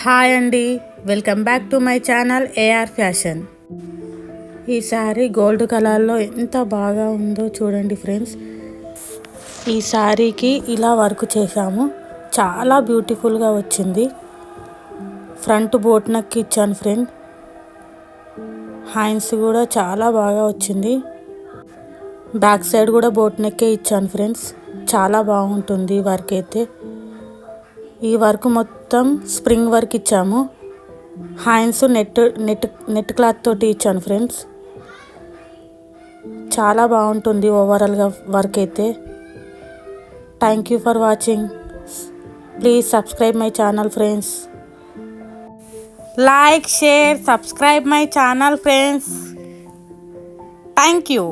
Hi అండి, welcome back to my channel AR fashion. ఈ sari gold కలర్లో ఎంత బాగా ఉందో చూడండి ఫ్రెండ్స్. ఈ శారీకి ఇలా వర్క్ చేశాము, చాలా బ్యూటిఫుల్గా వచ్చింది. ఫ్రంట్ బోట్ నెక్ ఇచ్చాను ఫ్రెండ్. హ్యాండ్స్ కూడా చాలా బాగా వచ్చింది. బ్యాక్ సైడ్ కూడా బోట్ నెక్కే ఇచ్చాను ఫ్రెండ్స్. చాలా బాగుంటుంది వర్క్ అయితే. ఈ వర్క్ మొత్తం స్ప్రింగ్ వర్క్ ఇచ్చాము. హ్యాండ్స్ నెట్ క్లాత్ తోటి ఇచ్చాను ఫ్రెండ్స్. చాలా బాగుంటుంది ఓవరాల్గా వర్క్ అయితే. Thank you for watching. Please subscribe my channel friends. Like, share, subscribe my channel friends. Thank you.